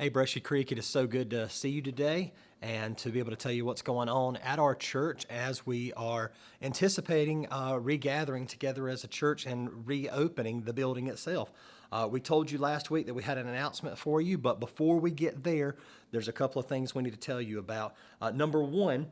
Hey, Brushy Creek, it is so good to see you today and to be able to tell you what's going on at our church as we are anticipating regathering together as a church and reopening the building itself. We told you last week that we had an announcement for you, but before we get there, there's a couple of things we need to tell you about. Number one,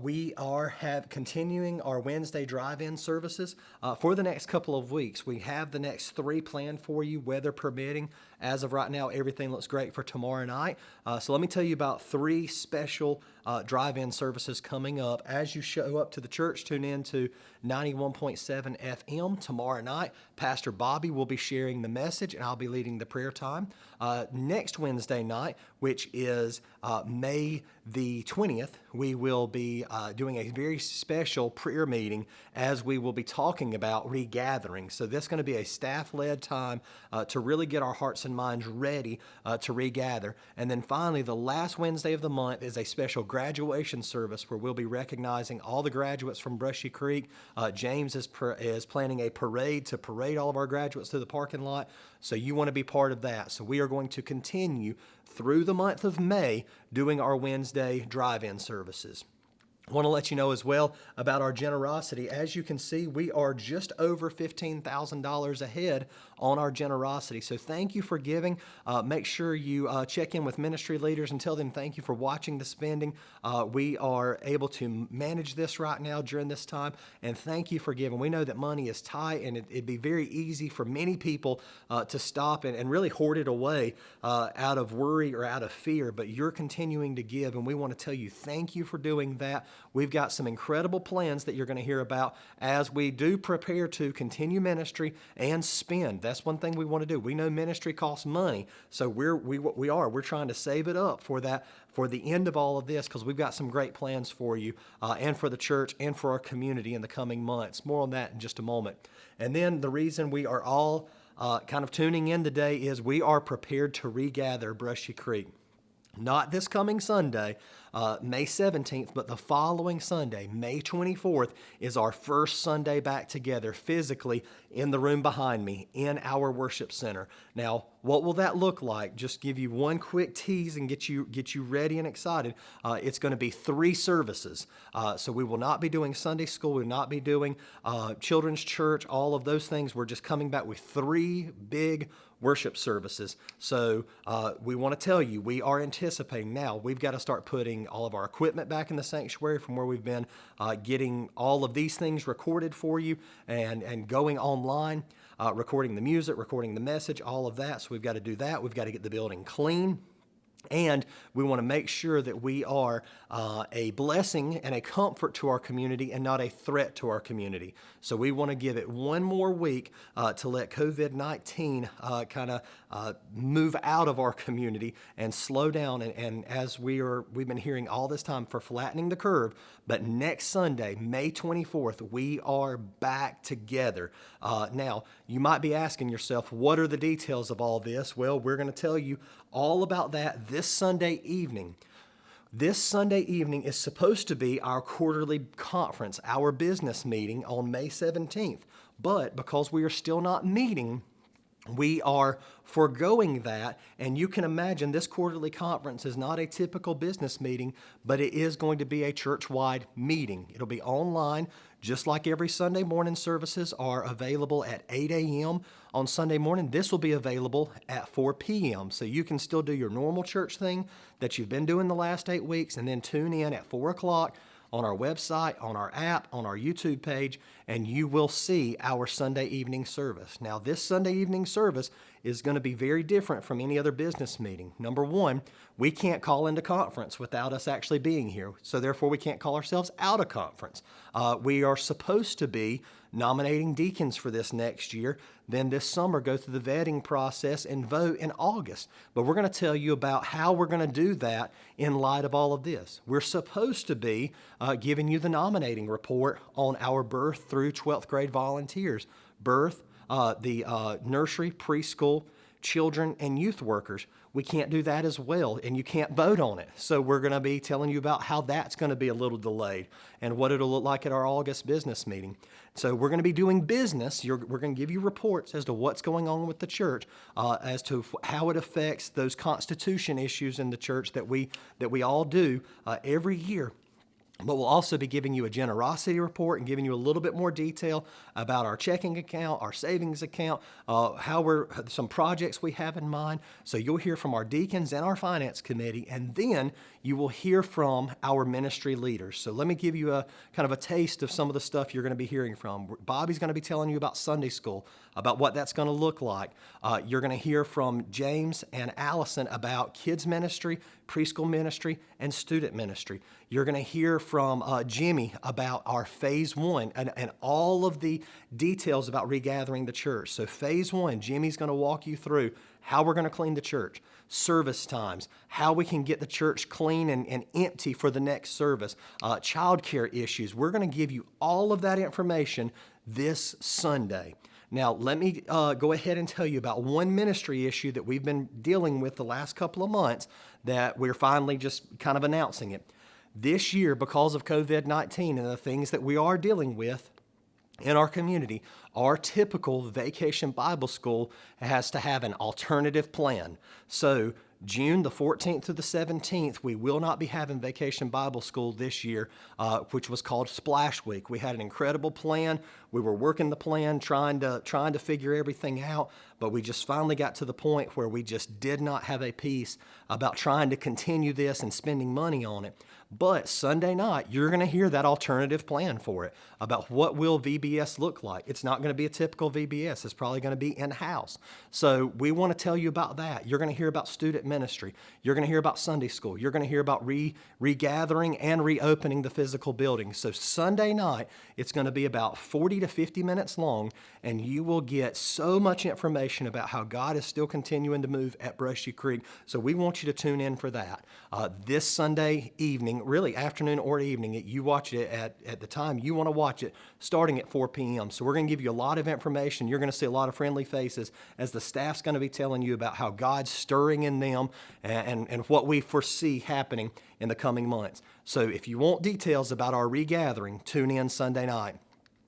we are continuing our Wednesday drive-in services for the next couple of weeks. We have the next three planned for you, weather permitting. As of right now, everything looks great for tomorrow night. So let me tell you about three special drive-in services coming up. As you show up to the church, tune in to 91.7 FM tomorrow night. Pastor Bobby will be sharing the message, and I'll be leading the prayer time. Next Wednesday night, which is May the 20th, we will be doing a very special prayer meeting as we will be talking about regathering. So this is going to be a staff-led time to really get our hearts and minds ready to regather. And then finally, the last Wednesday of the month is a special graduation service where we'll be recognizing all the graduates from Brushy Creek. James is planning a parade to parade all of our graduates through the parking lot. So you want to be part of that. So we are going to continue through the month of May doing our Wednesday drive-in services. I want to let you know as well about our generosity. As you can see, we are just over $15,000 ahead on our generosity. So thank you for giving. Make sure you check in with ministry leaders and tell them thank you for watching the spending. We are able to manage this right now during this time, and thank you for giving. We know that money is tight, and it'd be very easy for many people to stop and really hoard it away out of worry or out of fear, but you're continuing to give, and we want to tell you thank you for doing that. We've got some incredible plans that you're going to hear about as we do prepare to continue ministry and spend. That's one thing we want to do. We know ministry costs money, so we're trying to save it up for that, for the end of all of this, because we've got some great plans for you and for the church and for our community in the coming months. More on that in just a moment. And then the reason we are all kind of tuning in today is we are prepared to regather Brushy Creek. Not this coming Sunday, May 17th, but the following Sunday, May 24th, is our first Sunday back together physically in the room behind me in our worship center. Now, what will that look like? Just give you one quick tease and get you ready and excited. It's going to be three services. So we will not be doing Sunday school. We will not be doing children's church, all of those things. We're just coming back with three big worship services. So we want to tell you, we are anticipating now. We've got to start putting all of our equipment back in the sanctuary from where we've been getting all of these things recorded for you and going online, recording the music, recording the message, all of that. So we've got to do that. We've got to get the building clean. And we want to make sure that we are a blessing and a comfort to our community and not a threat to our community. So we want to give it one more week to let COVID-19 kind of move out of our community and slow down. And as we've been hearing all this time, for flattening the curve. But next Sunday, May 24th, we are back together. Now, you might be asking yourself, what are the details of all this? Well, we're going to tell you all about that this Sunday evening. This Sunday evening is supposed to be our quarterly conference, our business meeting on May 17th. But because we are still not meeting, we are foregoing that, and you can imagine this quarterly conference is not a typical business meeting, but it is going to be a church-wide meeting. It'll be online, just like every Sunday morning services are available at 8 a.m. on Sunday morning. This will be available at 4 p.m., so you can still do your normal church thing that you've been doing the last 8 weeks, and then tune in at 4 o'clock on our website, on our app, on our YouTube page, and you will see our Sunday evening service. Now, this Sunday evening service is going to be very different from any other business meeting. Number one, we can't call into conference without us actually being here, so therefore we can't call ourselves out of conference. We are supposed to be nominating deacons for this next year, then this summer go through the vetting process and vote in August. But we're going to tell you about how we're going to do that in light of all of this. We're supposed to be giving you the nominating report on our birth through 12th grade volunteers. Birth, the nursery, preschool, children and youth workers. We can't do that as well, and you can't vote on it. So we're going to be telling you about how that's going to be a little delayed and what it'll look like at our August business meeting. So we're going to be doing business. We're going to give you reports as to what's going on with the church, as to how it affects those constitution issues in the church that we all do every year. But we'll also be giving you a generosity report and giving you a little bit more detail about our checking account, our savings account, some projects we have in mind. So you'll hear from our deacons and our finance committee, and then you will hear from our ministry leaders. So let me give you a kind of a taste of some of the stuff you're going to be hearing from. Bobby's going to be telling you about Sunday school, about what that's going to look like. You're going to hear from James and Allison about kids ministry, preschool ministry, and student ministry. You're going to hear from Jimmy about our phase 1 and all of the details about regathering the church. So phase 1, Jimmy's going to walk you through how we're going to clean the church, service times, how we can get the church clean and empty for the next service, childcare issues. We're going to give you all of that information this Sunday. Now, let me go ahead and tell you about one ministry issue that we've been dealing with the last couple of months that we're finally just kind of announcing it. This year, because of COVID-19 and the things that we are dealing with in our community, our typical vacation Bible school has to have an alternative plan. So June the 14th to the 17th, we will not be having Vacation Bible School this year, which was called Splash Week. We had an incredible plan. We were working the plan, trying to figure everything out, but we just finally got to the point where we just did not have a peace about trying to continue this and spending money on it. But Sunday night, you're going to hear that alternative plan for it, about what will VBS look like. It's not going to be a typical VBS. It's probably going to be in-house. So we want to tell you about that. You're going to hear about student ministry. You're going to hear about Sunday school. You're going to hear about regathering and reopening the physical building. So Sunday night, it's going to be about 40 to 50 minutes long, and you will get so much information about how God is still continuing to move at Brushy Creek. So we want you to tune in for that. This Sunday evening, really afternoon or evening, you watch it at the time you want to watch it, starting at 4 p.m. So we're going to give you a lot of information. You're going to see a lot of friendly faces as the staff's going to be telling you about how God's stirring in them and what we foresee happening in the coming months. So if you want details about our regathering, tune in Sunday night.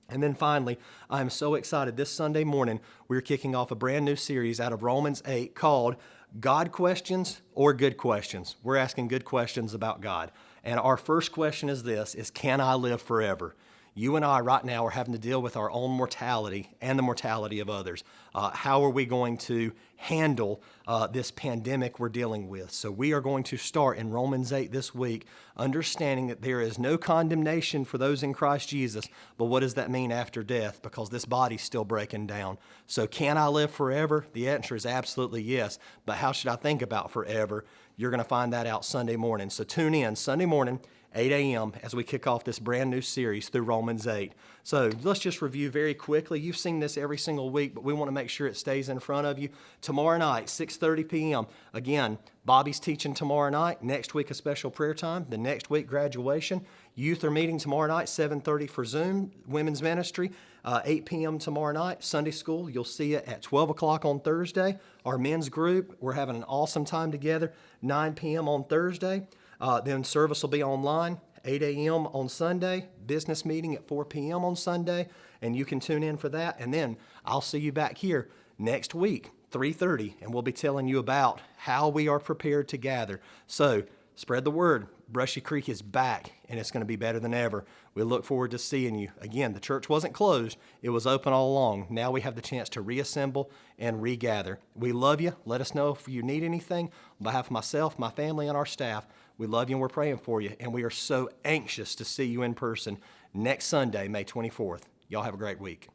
And then finally, I'm so excited. This Sunday morning, we're kicking off a brand new series out of Romans 8 called God Questions or Good Questions. We're asking good questions about God. And our first question is this, can I live forever? You and I right now are having to deal with our own mortality and the mortality of others. How are we going to handle this pandemic we're dealing with? So we are going to start in Romans 8 this week, understanding that there is no condemnation for those in Christ Jesus. But what does that mean after death? Because this body's still breaking down. So can I live forever? The answer is absolutely yes. But how should I think about forever? You're going to find that out Sunday morning. So tune in Sunday morning, 8 a.m. as we kick off this brand new series through Romans 8. So let's just review very quickly. You've seen this every single week, but we want to make sure it stays in front of you. Tomorrow night, 6:30 p.m. Again, Bobby's teaching tomorrow night. Next week, a special prayer time. The next week, graduation. Youth are meeting tomorrow night, 7:30 for Zoom. Women's ministry, 8 p.m. tomorrow night. Sunday school, you'll see it at 12 o'clock on Thursday. Our men's group, we're having an awesome time together, 9 p.m. on Thursday. Then service will be online, 8 a.m. on Sunday, business meeting at 4 p.m. on Sunday, and you can tune in for that. And then I'll see you back here next week, 3:30, and we'll be telling you about how we are prepared to gather. So spread the word. Brushy Creek is back, and it's going to be better than ever. We look forward to seeing you. Again, the church wasn't closed. It was open all along. Now we have the chance to reassemble and regather. We love you. Let us know if you need anything. On behalf of myself, my family, and our staff, we love you and we're praying for you. And we are so anxious to see you in person next Sunday, May 24th. Y'all have a great week.